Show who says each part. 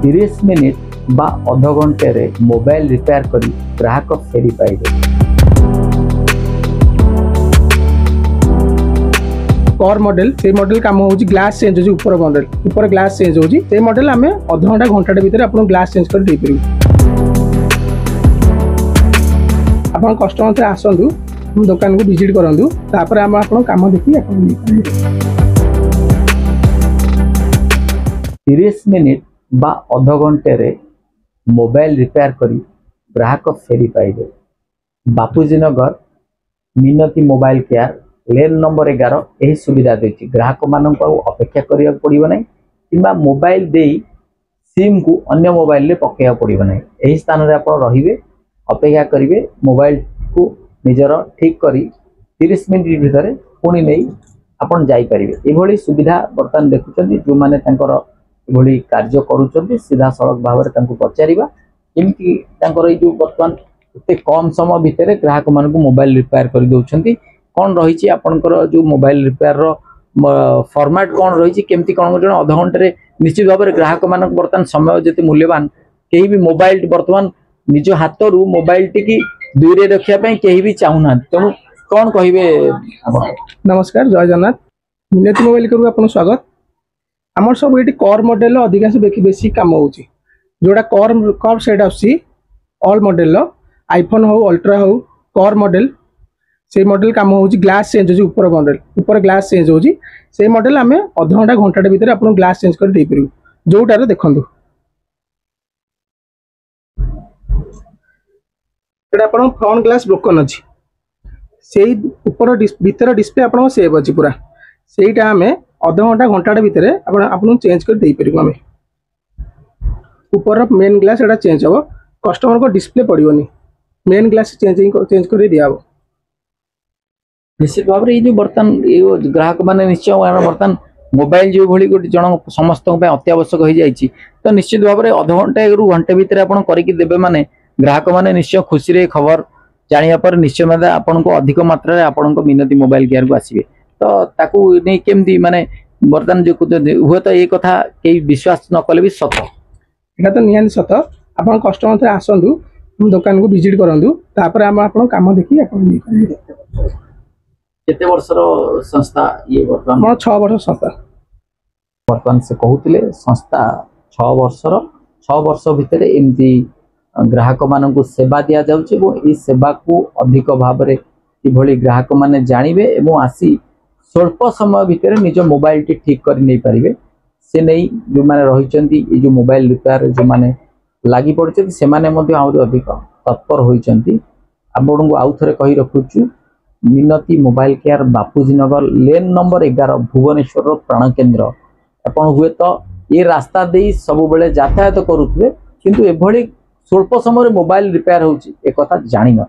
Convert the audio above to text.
Speaker 1: 30 minute बा अध घंटे मोबाइल रिपेयर करी ग्राहक फेरी पाइबे।
Speaker 2: कोर मॉडल से मॉडल काम होची ग्लास चेंज होची ऊपर ग्लास चेंज होची से मॉडल आमे अध घंटा घंटा भीतर आपन ग्लास चेंज कर दे परिबे। आपन कस्टमर से आसंदु हम दुकान को विजिट करंदु तापर हम आपन काम देखि आपन
Speaker 1: 30 मिनिट बा अध घंटे मोबाइल रिपेयर करी ग्राहक फेरी पाइबे। बापूजी नगर मिनती मोबाइल केयर लेन नंबर 11 यही सुविधा देती ग्राहक मान अपेक्षा करने पड़ो ना कि मोबाइल दे सिम को अन्य मोबाइल रे पकड़ा पड़ो ना। यही स्थान में आप रे अपेक्षा करेंगे मोबाइल को निजर ठीक करी 30 मिनिट भितर पुणी नहीं आपन जापर ये सुविधा बर्तमान देखुं जो मैंने ये कार्य करुँच सीधा सड़क भाव में पचारा केमती जो बर्तमान एत कम समय भितर ग्राहक मान मोबाइल रिपेयर कर दौरान कौन रही आपंकर जो मोबाइल रिपेयर फॉर्मेट कौन रही केमती कौन जो अध घंटे निश्चित भाव में ग्राहक मान बर्तमान समय जिते मूल्यवान कहीं भी मोबाइल बर्तमान निज हाथ रू मोबाइल टी दूरे रखापी कहीं भी चाहूना तेणु कौन कहे।
Speaker 2: नमस्कार जय जगन्नाथ मिनती मोबाइल करू आपन स्वागत। आमर सब ये कोर मॉडल अधिकांश बेसी कम हो जोड़ा कोर सेट आसी ऑल मॉडल आईफोन हो अल्ट्रा हो कोर मॉडल से मॉडल काम हो ग्लास चेंज हो ऊपर ग्लास चेंज हो से मॉडल आम अध घंटा घंटा भीतर आप ग्लास चेंज कर दे पारू जोटार देखो फ्रंट ग्लास ब्रोकन अच्छी से ऊपर भीतर डिस्प्ले आप सेव अच्छी पूरा सेटा आम अध घंटा घंटा भीतर आपन चेंज कर दे पारू आम ऊपर मेन ग्लास एटा चेंज हम कस्टमर को डिस्प्ले पड़ोनी मेन ग्लास चेंज कर दिया
Speaker 1: निश्चित भाव में जो बर्तमान ये ग्राहक मैंने निश्चय बर्तमान मोबाइल जो भाई गोटे जन समस्त अत्यावश्यक हो जाए तो निश्चित भाव में अध घंटे रु घंटे भितर आप करके माने ग्राहक मैंने निश्चय खुशी खबर जाना पर निश्चय मतलब आपन को अधिक मात्रा आपन को मिनती मोबाइल केयर को आसवे तो ताकू नहीं केमती माने बर्तमान जो हुए तो ये कथा कई विश्वास न कले भी सत
Speaker 2: यहाँ तो निहाती सत आप कस्टमर थे आसतु दुकान को विजिट करूँ तापर आम आप कम देखिए
Speaker 1: केते वर्षर संस्था ये
Speaker 2: बर्तमान 6 वर्ष संस्था
Speaker 1: बर्तमान से कहते संस्था 6 वर्ष भितर एमती ग्राहक मान सेवा दि जाऊँगी सेवा को अधिक भाव में कि ग्राहक मैंने जानवे और आसी स्वल्प समय भितर निज मोबाइल टी ठीक कर नहीं पारे से नहीं जो मैंने रही जो मोबाइल रिपेयर जो मैंने लगी पड़ते से अधिक तत्पर होती आपको आउ थे कही रखुचु मिनती मोबाइल केयर बापूजी नगर लेन नंबर 11 भुवनेश्वर प्राण केन्द्र आपन हुए तो ये रास्ता दे सब बेले यातायात करुवे किंतु एभली स्वल्प समय मोबाइल रिपेयर होची एक कथा जानी न।